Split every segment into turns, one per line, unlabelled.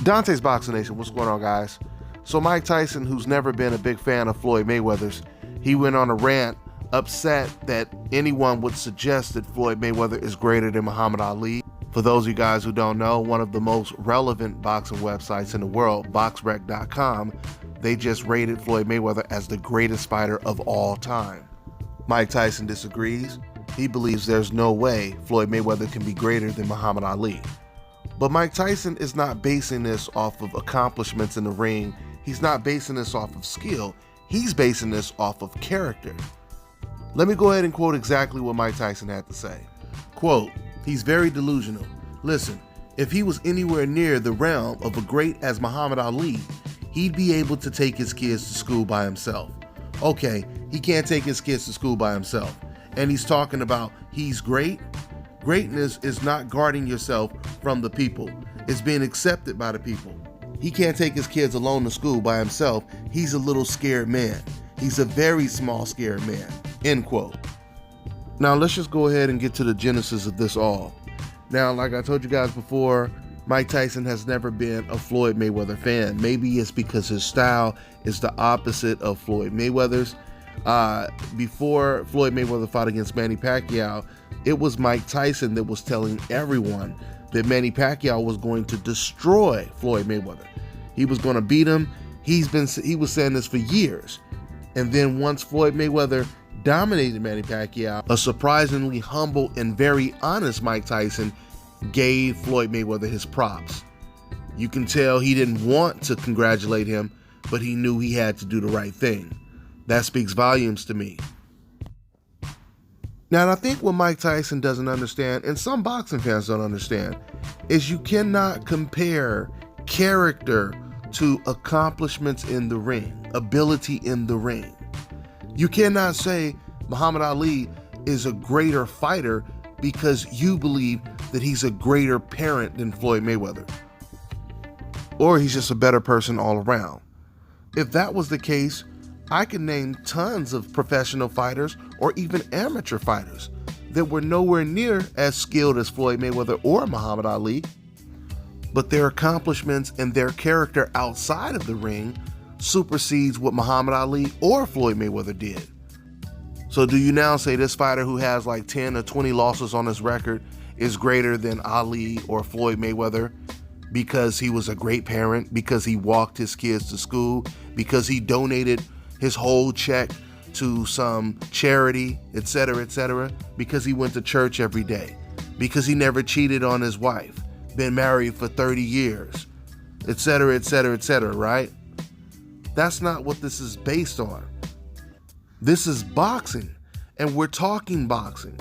Dante's Boxing Nation, what's going on, guys? So Mike Tyson, who's never been a big fan of Floyd Mayweather's, he went on a rant upset that anyone would suggest that Floyd Mayweather is greater than Muhammad Ali. For those of you guys who don't know, one of the most relevant boxing websites in the world, boxrec.com, they just rated Floyd Mayweather as the greatest fighter of all time. Mike Tyson disagrees. He believes there's no way Floyd Mayweather can be greater than Muhammad Ali. But Mike Tyson is not basing this off of accomplishments in the ring. He's not basing this off of skill. He's basing this off of character. Let me go ahead and quote exactly what Mike Tyson had to say. Quote, "He's very delusional. Listen, if he was anywhere near the realm of a great as Muhammad Ali, he'd be able to take his kids to school by himself." Okay, he can't take his kids to school by himself. And he's talking about he's great. Greatness is not guarding yourself from the people. It's being accepted by the people. He can't take his kids alone to school by himself. He's a little scared man. He's a very small scared man. End quote. Now let's just go ahead and get to the genesis of this all. Now, like I told you guys before, Mike Tyson has never been a Floyd Mayweather fan. Maybe it's because his style is the opposite of Floyd Mayweather's. Before Floyd Mayweather fought against Manny Pacquiao, it was Mike Tyson that was telling everyone that Manny Pacquiao was going to destroy Floyd Mayweather. He was going to beat him. He was saying this for years. And then once Floyd Mayweather dominated Manny Pacquiao, a surprisingly humble and very honest Mike Tyson gave Floyd Mayweather his props. You can tell he didn't want to congratulate him, but he knew he had to do the right thing. That speaks volumes to me. Now, I think what Mike Tyson doesn't understand, and some boxing fans don't understand, is you cannot compare character to accomplishments in the ring, ability in the ring. You cannot say Muhammad Ali is a greater fighter because you believe that he's a greater parent than Floyd Mayweather, or he's just a better person all around. If that was the case, I can name tons of professional fighters or even amateur fighters that were nowhere near as skilled as Floyd Mayweather or Muhammad Ali, but their accomplishments and their character outside of the ring supersedes what Muhammad Ali or Floyd Mayweather did. So do you now say this fighter who has like 10 or 20 losses on his record is greater than Ali or Floyd Mayweather because he was a great parent, because he walked his kids to school, because he donated his whole check to some charity, etc., because he went to church every day, because he never cheated on his wife, been married for 30 years, etc., right? That's not what this is based on. This is boxing, and we're talking boxing.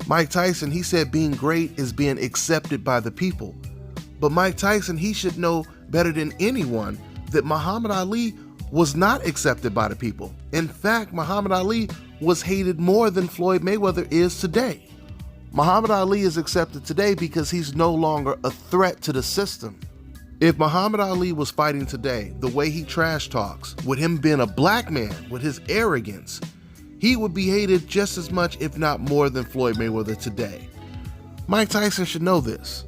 Mike Tyson, he said being great is being accepted by the people. But Mike Tyson, he should know better than anyone that Muhammad Ali was not accepted by the people. In fact, Muhammad Ali was hated more than Floyd Mayweather is today. Muhammad Ali is accepted today because he's no longer a threat to the system. If Muhammad Ali was fighting today, the way he trash talks, with him being a black man, with his arrogance, he would be hated just as much, if not more, than Floyd Mayweather today. Mike Tyson should know this.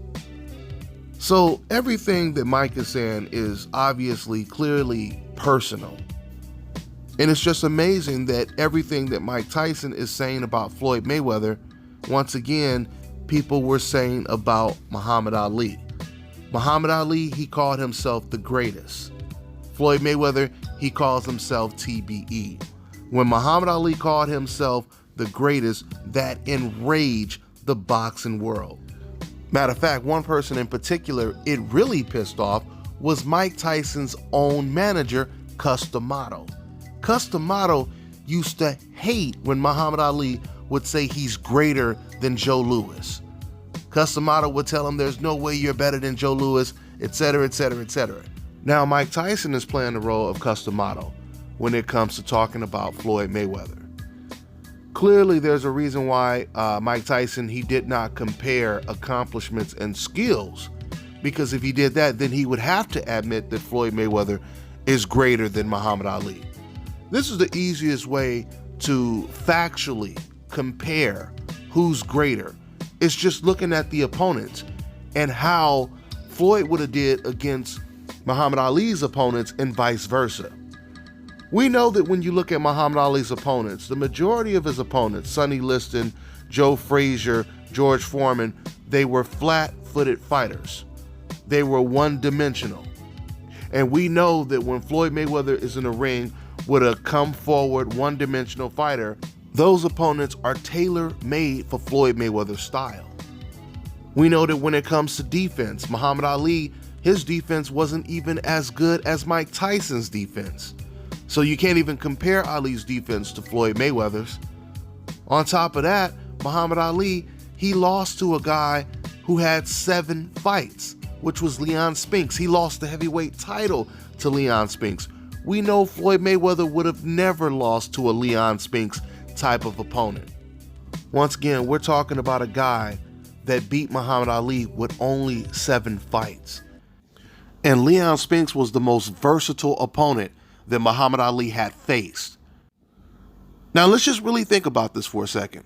So everything that Mike is saying is obviously, clearly personal. And it's just amazing that everything that Mike Tyson is saying about Floyd Mayweather, once again, people were saying about Muhammad Ali. Muhammad Ali, he called himself the greatest. Floyd Mayweather, he calls himself TBE. When Muhammad Ali called himself the greatest, that enraged the boxing world. Matter of fact, one person in particular it really pissed off was Mike Tyson's own manager, Cus D'Amato. Cus D'Amato used to hate when Muhammad Ali would say he's greater than Joe Louis. Cus D'Amato would tell him there's no way you're better than Joe Louis, etc. Now Mike Tyson is playing the role of Cus D'Amato when it comes to talking about Floyd Mayweather. Clearly, there's a reason why Mike Tyson, he did not compare accomplishments and skills, because if he did that, then he would have to admit that Floyd Mayweather is greater than Muhammad Ali. This is the easiest way to factually compare who's greater. It's just looking at the opponents and how Floyd would have did against Muhammad Ali's opponents and vice versa. We know that when you look at Muhammad Ali's opponents, the majority of his opponents, Sonny Liston, Joe Frazier, George Foreman, they were flat-footed fighters. They were one-dimensional. And we know that when Floyd Mayweather is in the ring with a come-forward, one-dimensional fighter, those opponents are tailor-made for Floyd Mayweather's style. We know that when it comes to defense, Muhammad Ali, his defense wasn't even as good as Mike Tyson's defense. So you can't even compare Ali's defense to Floyd Mayweather's. On top of that, Muhammad Ali, he lost to a guy who had 7 fights, which was Leon Spinks. He lost the heavyweight title to Leon Spinks. We know Floyd Mayweather would have never lost to a Leon Spinks type of opponent. Once again, we're talking about a guy that beat Muhammad Ali with only 7 fights. And Leon Spinks was the most versatile opponent that Muhammad Ali had faced. Now let's just really think about this for a second.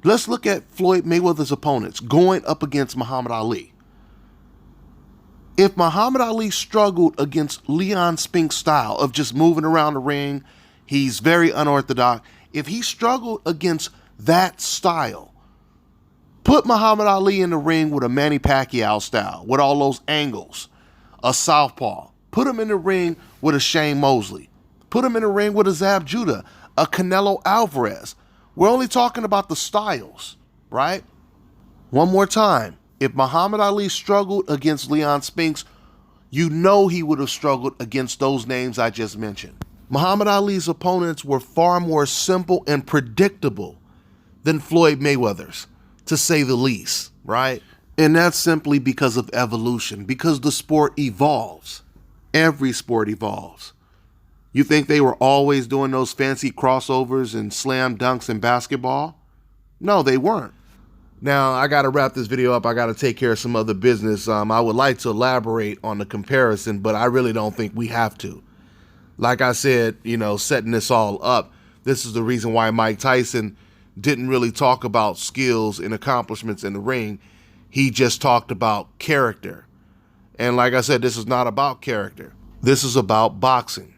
Let's look at Floyd Mayweather's opponents going up against Muhammad Ali. If Muhammad Ali struggled against Leon Spinks' style of just moving around the ring, he's very unorthodox. If he struggled against that style, put Muhammad Ali in the ring with a Manny Pacquiao style, with all those angles, a southpaw. Put him in the ring with a Shane Mosley. Put him in the ring with a Zab Judah, a Canelo Alvarez. We're only talking about the styles, right? One more time. If Muhammad Ali struggled against Leon Spinks, you know he would have struggled against those names I just mentioned. Muhammad Ali's opponents were far more simple and predictable than Floyd Mayweather's, to say the least, right? And that's simply because of evolution, because the sport evolves. Every sport evolves. You think they were always doing those fancy crossovers and slam dunks in basketball? No, they weren't. Now, I got to wrap this video up. I got to take care of some other business. I would like to elaborate on the comparison, but I really don't think we have to. Like I said, setting this all up, this is the reason why Mike Tyson didn't really talk about skills and accomplishments in the ring. He just talked about character. And like I said, this is not about character. This is about boxing.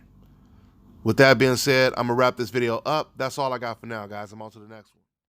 With that being said, I'm going to wrap this video up. That's all I got for now, guys. I'm on to the next one.